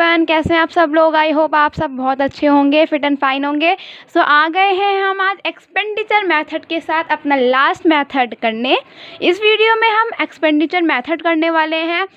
Everyone, कैसे हैं आप सब लोग। आई होप आप सब बहुत अच्छे होंगे, फिट एंड फाइन होंगे। सो आ गए हैं हम आज एक्सपेंडिचर मेथड के साथ अपना लास्ट मेथड करने। इस वीडियो में हम एक्सपेंडिचर मेथड करने वाले हैं।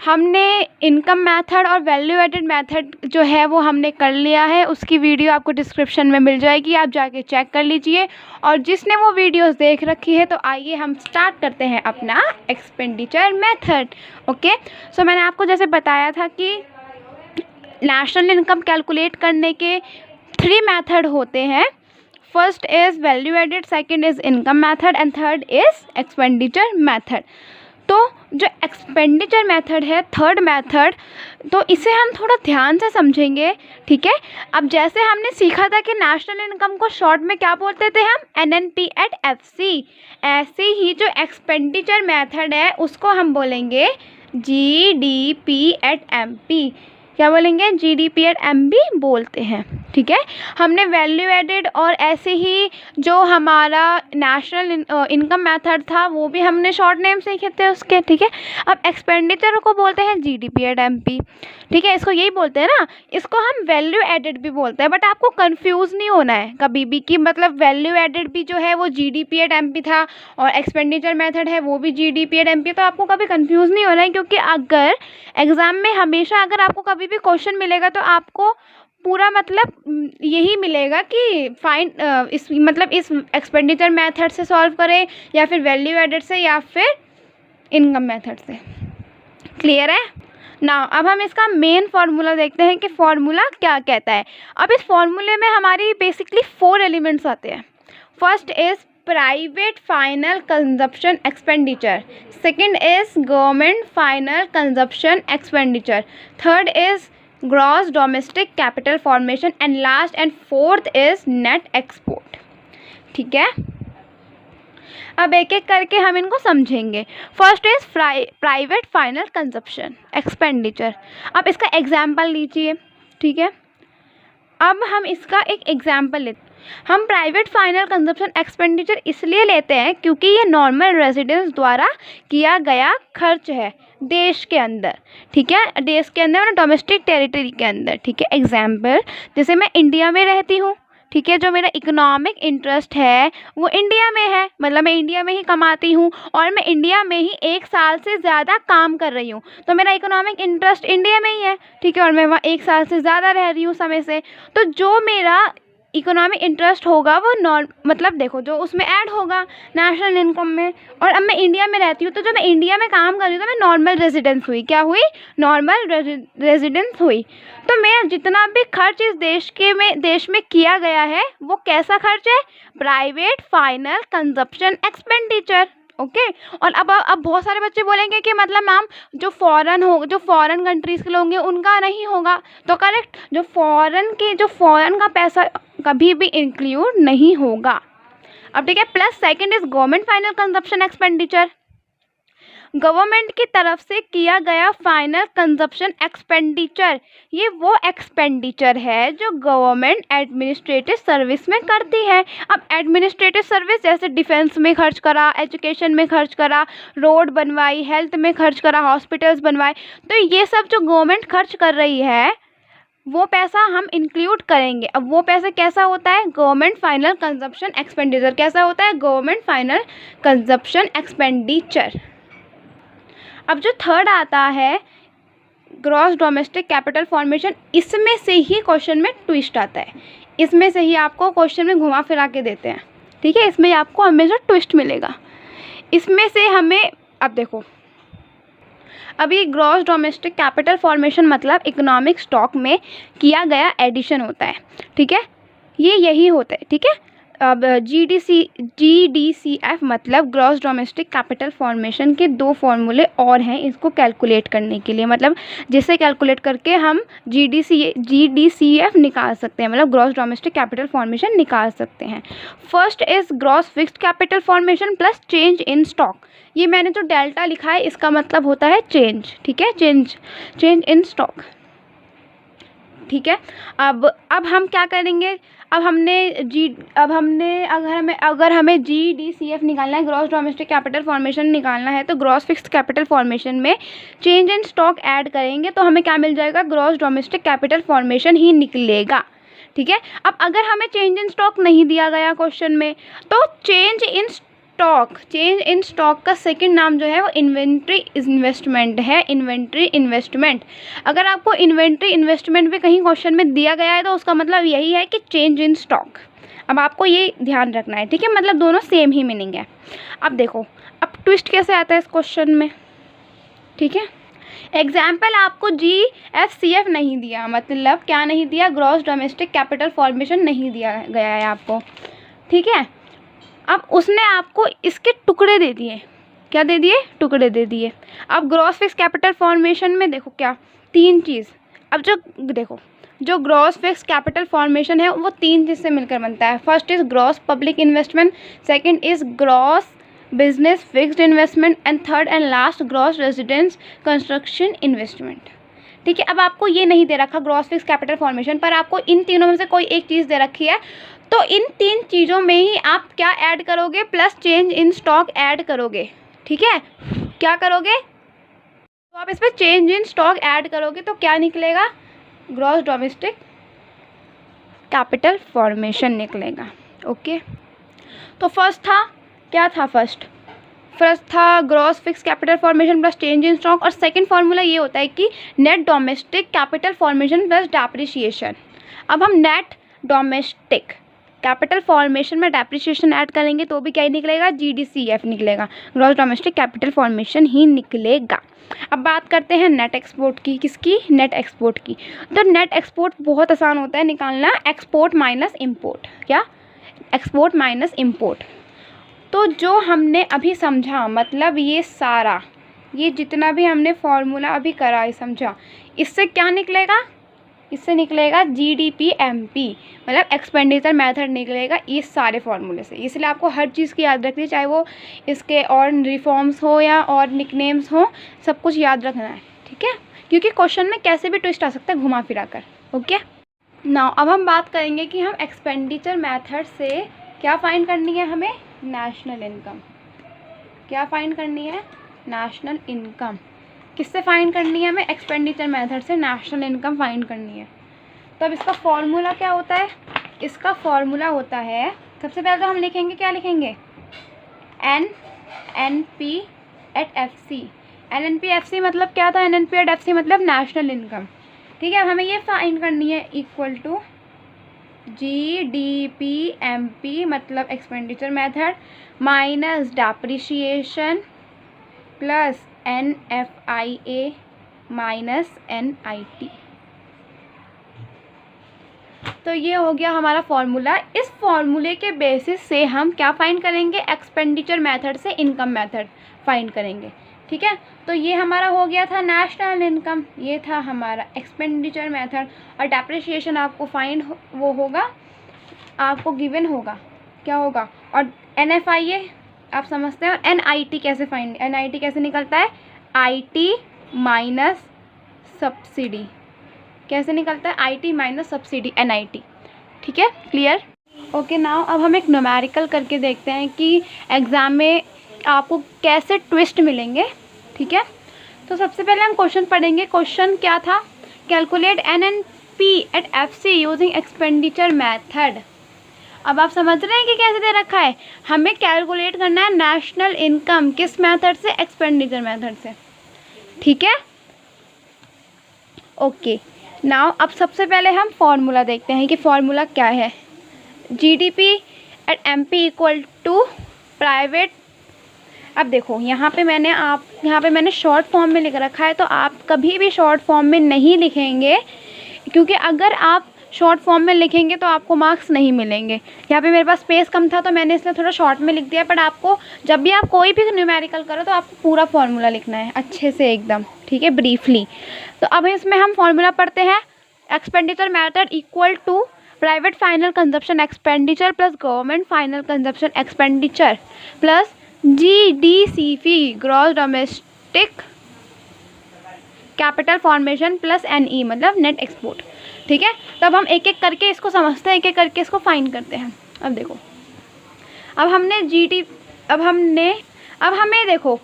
हमने इनकम मेथड और वैल्यू एडेड मेथड जो है वो हमने कर लिया है। उसकी वीडियो आपको डिस्क्रिप्शन में मिल जाएगी, आप जाके चेक कर लीजिए। और जिसने वो वीडियोस देख रखी है तो आइए हम स्टार्ट करते हैं अपना एक्सपेंडिचर मेथड। ओके, सो मैंने आपको जैसे बताया था कि नेशनल इनकम कैलकुलेट करने के 3 मेथड होते हैं। First is value added, second is income method and third is expenditure method. तो जो एक्सपेंडिचर मेथड है, थर्ड मेथड, तो इसे हम थोड़ा ध्यान से समझेंगे, ठीक है। अब जैसे हमने सीखा था कि नेशनल इनकम को शॉर्ट में क्या बोलते थे हम, NNP@FC, ऐसे ही जो एक्सपेंडिचर मेथड है उसको हम बोलेंगे GDP@MP। क्या बोलेंगे, GDP@MP बोलते हैं, ठीक है। हमने वैल्यू एडेड और ऐसे ही जो हमारा नेशनल इनकम मेथड था वो भी हमने शॉर्ट नेम सीखे थे उसके, ठीक है। अब एक्सपेंडिचर को बोलते हैं GDP@MP, ठीक है। इसको यही बोलते हैं ना, इसको हम वैल्यू एडेड भी बोलते हैं। बट आपको कंफ्यूज नहीं होना है कभी भी कि मतलब वैल्यू एडेड भी जो है वो GDP@MP था और एक्सपेंडिचर मेथड है वो भी GDP@MP। तो आपको कभी कंफ्यूज नहीं होना है, क्योंकि अगर एग्ज़ाम में हमेशा अगर आपको कभी भी क्वेश्चन मिलेगा तो आपको पूरा मतलब यही मिलेगा कि इस एक्सपेंडिचर मेथड से सॉल्व करें या फिर वैल्यू एडेड से या फिर इनकम मेथड से। क्लियर है ना। अब हम इसका मेन फार्मूला देखते हैं कि फार्मूला क्या कहता है। अब इस फार्मूले में हमारी बेसिकली 4 एलिमेंट्स आते हैं। First is private final consumption expenditure, second is government final consumption expenditure, third is gross domestic capital formation and last and fourth is net export, ठीक है। अब एक एक करके हम इनको समझेंगे। First is private final consumption expenditure. अब इसका एग्जाम्पल लीजिए, ठीक है। अब हम इसका एक एग्जाम्पल लेते हैं। हम प्राइवेट फाइनल कंजप्शन एक्सपेंडिचर इसलिए लेते हैं क्योंकि ये नॉर्मल रेजिडेंस द्वारा किया गया खर्च है देश के अंदर, ठीक है। देश के अंदर और डोमेस्टिक टेरिटरी के अंदर, ठीक है। एग्जाम्पल, जैसे मैं इंडिया में रहती हूँ, ठीक है। जो मेरा इकोनॉमिक इंटरेस्ट है वो इंडिया में है, मतलब मैं इंडिया में ही कमाती हूँ और मैं इंडिया में ही 1 साल से ज़्यादा काम कर रही हूँ, तो मेरा इकोनॉमिक इंटरेस्ट इंडिया में ही है, ठीक है। और मैं वहाँ 1 साल से ज़्यादा रह रही हूँ समय से, तो जो मेरा इकोनॉमिक इंटरेस्ट होगा वो मतलब देखो जो उसमें ऐड होगा नेशनल इनकम में। और अब मैं इंडिया में रहती हूँ, तो जब मैं इंडिया में काम कर रही हूँ तो मैं नॉर्मल रेजिडेंस हुई, क्या हुई, नॉर्मल रेजिडेंस हुई। तो मेरा जितना भी खर्च इस देश में किया गया है वो कैसा खर्च है, private final consumption expenditure, okay. और अब बहुत सारे बच्चे बोलेंगे कि मतलब मैम जो फॉरेन कंट्रीज़ के लोग होंगे उनका नहीं होगा, तो करेक्ट, जो फॉरेन का पैसा कभी भी इंक्लूड नहीं होगा। अब ठीक है, plus second is government final consumption expenditure, government की तरफ से किया गया फाइनल कंजप्शन एक्सपेंडिचर। ये वो एक्सपेंडिचर है जो गवर्नमेंट एडमिनिस्ट्रेटिव सर्विस में करती है। अब एडमिनिस्ट्रेटिव सर्विस जैसे डिफेंस में खर्च करा, एजुकेशन में खर्च करा, रोड बनवाई, हेल्थ में खर्च करा, हॉस्पिटल्स बनवाए, तो ये सब जो गवर्नमेंट खर्च कर रही है वो पैसा हम इंक्लूड करेंगे। अब वो पैसा कैसा होता है, गवर्नमेंट फाइनल कंजप्शन एक्सपेंडिचर कैसा होता है, गवर्नमेंट फाइनल कंजप्शन एक्सपेंडिचर। अब जो थर्ड आता है ग्रॉस डोमेस्टिक कैपिटल फॉर्मेशन, इसमें से ही क्वेश्चन में ट्विस्ट आता है, इसमें से ही आपको क्वेश्चन में घुमा फिरा के देते हैं, ठीक है। इसमें आपको हमेशा ट्विस्ट मिलेगा। इसमें से हमें अब देखो, अभी ग्रॉस डोमेस्टिक कैपिटल फॉर्मेशन मतलब इकोनॉमिक स्टॉक में किया गया एडिशन होता है, ठीक है। ये यही होता है, ठीक है। अब GDCF मतलब ग्रॉस डोमेस्टिक कैपिटल फॉर्मेशन के 2 फॉर्मूले और हैं इसको कैलकुलेट करने के लिए, मतलब जिससे कैलकुलेट करके हम GDCF निकाल सकते हैं, मतलब ग्रॉस डोमेस्टिक कैपिटल फॉर्मेशन निकाल सकते हैं। First is gross fixed capital formation plus change in stock. ये मैंने जो डेल्टा लिखा है इसका मतलब होता है चेंज, ठीक है, चेंज इन स्टॉक, ठीक है। अब हम क्या करेंगे, अब अगर हमें GDCF निकालना है, ग्रॉस डोमेस्टिक कैपिटल फॉर्मेशन निकालना है, तो ग्रॉस फिक्स्ड कैपिटल फॉर्मेशन में चेंज इन स्टॉक ऐड करेंगे तो हमें क्या मिल जाएगा, ग्रॉस डोमेस्टिक कैपिटल फॉर्मेशन ही निकलेगा। ठीक है। अब अगर हमें चेंज इन स्टॉक नहीं दिया गया क्वेश्चन में, तो चेंज इन स्टॉक का सेकंड नाम जो है वो इन्वेंट्री इन्वेस्टमेंट है, इन्वेंट्री इन्वेस्टमेंट। अगर आपको इन्वेंट्री इन्वेस्टमेंट भी कहीं क्वेश्चन में दिया गया है तो उसका मतलब यही है कि चेंज इन स्टॉक। अब आपको ये ध्यान रखना है, ठीक है, मतलब दोनों सेम ही मीनिंग है। अब देखो, अब ट्विस्ट कैसे आता है इस क्वेश्चन में, ठीक है। एग्जाम्पल, आपको GFCF नहीं दिया, मतलब क्या नहीं दिया, ग्रॉस डोमेस्टिक कैपिटल फॉर्मेशन नहीं दिया गया है आपको, ठीक है। अब उसने आपको इसके टुकड़े दे दिए, क्या दे दिए, टुकड़े दे दिए। अब ग्रॉस फिक्स कैपिटल फॉर्मेशन में देखो क्या, तीन चीज़। अब जो ग्रॉस फिक्स कैपिटल फॉर्मेशन है वो तीन चीज़ से मिलकर बनता है। First is gross public investment, second is gross business fixed investment, and third and last gross residence construction investment. ठीक है। अब आपको ये नहीं दे रखा ग्रॉस फिक्स कैपिटल फॉर्मेशन, पर आपको इन तीनों में से कोई एक चीज़ दे रखी है, तो इन तीन चीज़ों में ही आप क्या ऐड करोगे, plus change in stock add करोगे। ठीक है, क्या करोगे, तो आप इस पर चेंज इन स्टॉक ऐड करोगे तो क्या निकलेगा, ग्रॉस डोमेस्टिक कैपिटल फॉर्मेशन निकलेगा। ओके, तो फर्स्ट था, क्या था फर्स्ट था gross fix capital formation plus change in stock, और सेकंड फार्मूला ये होता है कि net domestic capital formation plus depreciation. अब हम नेट डोमेस्टिक कैपिटल फॉर्मेशन में डेप्रिसिएशन ऐड करेंगे तो भी क्या ही निकलेगा, GDCF निकलेगा, ग्रॉस डोमेस्टिक कैपिटल फॉर्मेशन ही निकलेगा। अब बात करते हैं नेट एक्सपोर्ट की, किसकी, नेट एक्सपोर्ट की। तो नेट एक्सपोर्ट बहुत आसान होता है निकालना, एक्सपोर्ट माइनस इम्पोर्ट, क्या, एक्सपोर्ट माइनस इम्पोर्ट। तो जो हमने अभी समझा, मतलब ये सारा, ये जितना भी हमने फॉर्मूला अभी करा है, समझा, इससे क्या निकलेगा, इससे निकलेगा GDP-MP, मतलब एक्सपेंडिचर मेथड निकलेगा इस सारे फार्मूले से। इसलिए आपको हर चीज़ की याद रखनी है, चाहे वो इसके और रिफॉर्म्स हो या और निकनेम्स हो, सब कुछ याद रखना है। ठीक है, क्योंकि क्वेश्चन में कैसे भी ट्विस्ट आ सकता है घुमा फिरा कर। ओके, नाउ अब हम बात करेंगे कि हम एक्सपेंडिचर मेथड से क्या फाइंड करनी है, हमें नेशनल इनकम। क्या फाइंड करनी है, नेशनल इनकम। किससे फाइंड करनी है हमें, एक्सपेंडिचर मेथड से नेशनल इनकम फाइंड करनी है। तो अब इसका फॉर्मूला क्या होता है, इसका फॉर्मूला होता है, सबसे पहले तो हम लिखेंगे, क्या लिखेंगे, NNP/FC। NNP/FC मतलब क्या था, NNP/FC मतलब नेशनल इनकम। ठीक है, हमें ये फाइंड करनी है, इक्वल टू GDP-MP मतलब expenditure method minus depreciation plus NFIA minus NIT। तो ये हो गया हमारा फॉर्मूला। इस फॉर्मूले के बेसिस से हम क्या फाइंड करेंगे, एक्सपेंडिचर मेथड से इनकम मेथड फाइंड करेंगे। ठीक है, तो ये हमारा हो गया था नेशनल इनकम, ये था हमारा एक्सपेंडिचर मेथड, और डेप्रिसिएशन आपको फाइंड वो होगा, आपको गिवन होगा, क्या होगा, और NFIA आप समझते हैं, और NIT कैसे फाइंड, NIT कैसे निकलता है, IT माइनस सब्सिडी, कैसे निकलता है, IT माइनस सब्सिडी, NIT। ठीक है, क्लियर। ओके, नाउ अब हम एक न्यूमेरिकल करके देखते हैं कि एग्ज़ाम में आपको कैसे ट्विस्ट मिलेंगे। ठीक है, तो सबसे पहले हम क्वेश्चन पढ़ेंगे। क्वेश्चन क्या था, calculate NNP/FC using expenditure method. अब आप समझ रहे हैं कि कैसे दे रखा है, हमें कैलकुलेट करना है नेशनल इनकम, किस मेथड से, एक्सपेंडिचर मेथड से। ठीक है, ओके, नाउ अब सबसे पहले हम फॉर्मूला देखते हैं कि फॉर्मूला क्या है। GDP/MP इक्वल टू प्राइवेट, अब देखो यहाँ पे मैंने शॉर्ट फॉर्म में लिख रखा है, तो आप कभी भी शॉर्ट फॉर्म में नहीं लिखेंगे, क्योंकि अगर आप शॉर्ट फॉर्म में लिखेंगे तो आपको मार्क्स नहीं मिलेंगे। यहाँ पे मेरे पास स्पेस कम था तो मैंने इसलिए थोड़ा शॉर्ट में लिख दिया, बट आपको जब भी आप कोई भी न्यूमेरिकल करो तो आपको पूरा फॉर्मूला लिखना है अच्छे से एकदम। ठीक है, ब्रीफली। तो अब इसमें हम फॉर्मूला पढ़ते हैं, expenditure method equal to private final consumption expenditure plus government final consumption expenditure plus GDCF gross domestic capital formation plus NE मतलब नेट एक्सपोर्ट। ठीक है। तो अब हम एक एक करके इसको समझते हैं, एक एक करके इसको फाइंड करते हैं। अब देखो, अब हमें देखो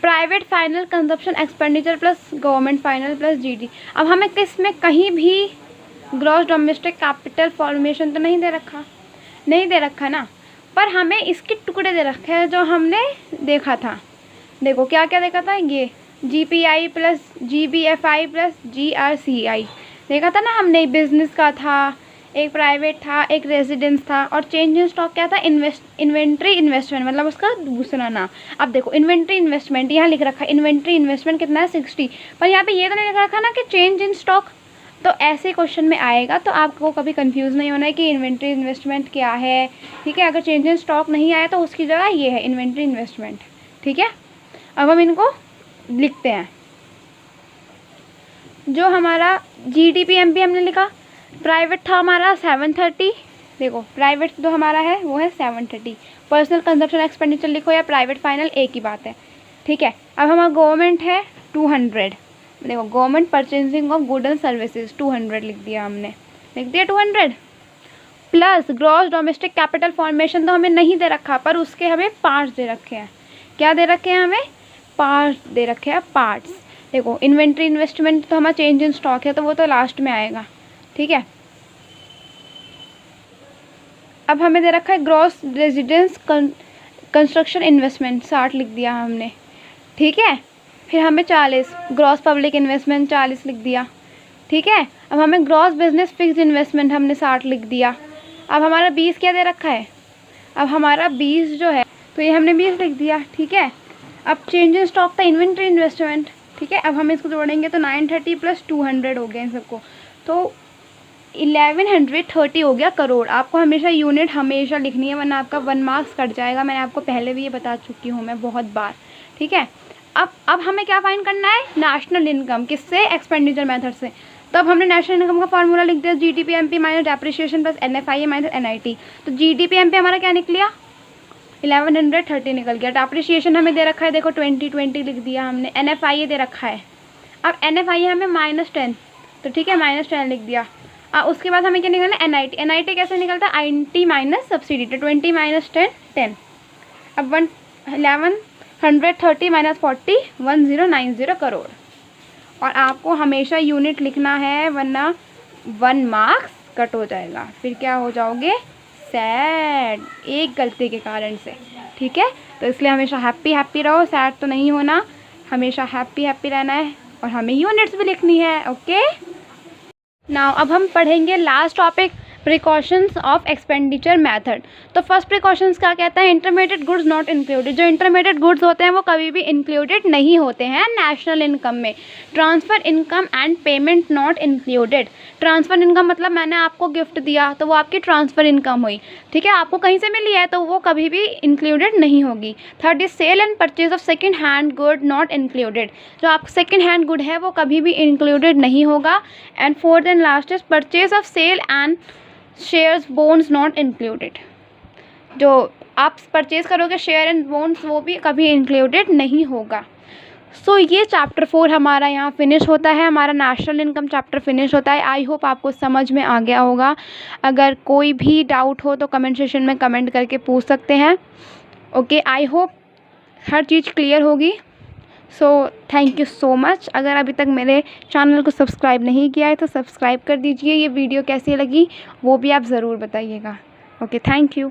private final consumption expenditure plus government final plus GD. अब हमें किस में कहीं भी ग्रॉस डोमेस्टिक कैपिटल फॉर्मेशन तो नहीं दे रखा ना, पर हमें इसके टुकड़े दे रखे हैं जो हमने देखा था। देखो क्या क्या देखा था, ये जीपीआई प्लस जीबीएफआई प्लस जीआरसीआई देखा था ना हमने। बिजनेस का था, एक प्राइवेट था, एक रेजिडेंस था, और चेंज इन स्टॉक क्या था, इन्वेंट्री इन्वेस्टमेंट, मतलब उसका दूसरा नाम। अब देखो इन्वेंट्री इन्वेस्टमेंट यहाँ लिख रखा है, इन्वेंट्री इन्वेस्टमेंट कितना है 60, पर यहाँ पे ये तो नहीं लिख रखा ना कि चेंज इन स्टॉक। तो ऐसे क्वेश्चन में आएगा तो आपको कभी कंफ्यूज नहीं होना है कि इन्वेंट्री इन्वेस्टमेंट क्या है, ठीक है। अगर चेंज इन स्टॉक नहीं आया तो उसकी जगह ये है इन्वेंट्री इन्वेस्टमेंट, ठीक है। अब हम इनको लिखते हैं। जो हमारा जीडीपीएमपी हमने लिखा, प्राइवेट था हमारा 730, देखो प्राइवेट जो हमारा है वो है 730। पर्सनल कंजप्शन एक्सपेंडिचर लिखो या प्राइवेट फाइनल एक ही बात है, ठीक है। अब हमारा गवर्नमेंट है 200, देखो government purchasing of good and services 200 लिख दिया हमने, लिख दिया 200 plus gross domestic capital formation तो हमें नहीं दे रखा, पर उसके हमें पार्ट्स दे रखे हैं। क्या दे रखे हैं हमें, पार्ट्स दे रखे हैं, पार्ट्स। देखो इन्वेंट्री इन्वेस्टमेंट तो हमारा चेंज इन स्टॉक है तो वो तो लास्ट में आएगा, ठीक है। अब हमें दे रखा है ग्रॉस रेजिडेंस कंस्ट्रक्शन इन्वेस्टमेंट 60 लिख दिया हमने, ठीक है। फिर हमें 40 ग्रॉस पब्लिक इन्वेस्टमेंट 40 लिख दिया, ठीक है। अब हमें ग्रॉस बिजनेस फिक्स्ड इन्वेस्टमेंट हमने 60 लिख दिया। अब हमारा 20 क्या दे रखा है, अब हमारा 20 जो है तो ये हमने 20 लिख दिया, ठीक है। अब चेंज इन स्टॉक था इन्वेंट्री इन्वेस्टमेंट, ठीक है। अब हम इसको जोड़ेंगे तो 930 प्लस 200 हो गए इन सबको, तो 1130 हो गया करोड़। आपको हमेशा यूनिट हमेशा लिखनी है वरना आपका 1 मार्क्स कट जाएगा। मैंने आपको पहले भी ये बता चुकी हूँ मैं बहुत बार, ठीक है। अब हमें क्या फाइंड करना है, नेशनल इनकम, किससे, एक्सपेंडिचर मेथड से। तो अब हमने नेशनल इनकम का फार्मूला लिख दिया, जीडीपीएमपी minus depreciation plus NFIA minus NIT. तो जीडीपीएमपी हमारा क्या निकला, 1130 निकल गया। डेप्रिसिएशन हमें दे रखा है, देखो 2020 लिख दिया हमने। एनएफआईए दे रखा है, अब एनएफआईए हमें -10, तो ठीक है -10 लिख दिया। उसके बाद हमें क्या निकलना है, एनआईटी। एनआईटी कैसे निकलता है, आईटी माइनस सब्सिडी, तो 20 - 10 10। अब 1130 - 40 1090 करोड़। और आपको हमेशा यूनिट लिखना है वरना 1 मार्क्स कट हो जाएगा, फिर क्या हो जाओगे, सैड, एक गलती के कारण से, ठीक है। तो इसलिए हमेशा हैप्पी रहो, सैड तो नहीं होना, हमेशा हैप्पी रहना है। और हमें यूनिट्स भी लिखनी है, ओके। नाउ अब हम पढ़ेंगे last topic, precautions of expenditure method. तो फर्स्ट प्रिकॉशंस क्या कहता है, इंटरमीडिएट गुड्स नॉट इंक्लूडेड। जो इंटरमीडिएट गुड्स होते हैं वो कभी भी इंक्लूडेड नहीं होते हैं नेशनल इनकम में। Transfer income and payment not included. Transfer income मतलब मैंने आपको गिफ्ट दिया तो वो आपकी ट्रांसफ़र इनकम हुई, ठीक है। आपको कहीं से मिली है तो वो कभी भी इंक्लूडेड नहीं होगी। Third is sale and purchase of second hand good not included. जो आप सेकेंड हैंड गुड है वो कभी भी इंक्लूडेड नहीं होगा। And fourth and last is purchase of sale and shares bonds not included. जो आप परचेज करोगे शेयर एंड बोन्स वो भी कभी इंक्लूडेड नहीं होगा। सो ये चैप्टर 4 हमारा यहाँ फिनिश होता है, हमारा नेशनल इनकम चैप्टर फिनिश होता है। आई होप आपको समझ में आ गया होगा। अगर कोई भी डाउट हो तो कमेंट सेशन में कमेंट करके पूछ सकते हैं, ओके। आई होप हर चीज़ क्लियर होगी। So thank you so much. अगर अभी तक मेरे चैनल को सब्सक्राइब नहीं किया है तो सब्सक्राइब कर दीजिए। ये वीडियो कैसी लगी वो भी आप ज़रूर बताइएगा, ओके। Thank you.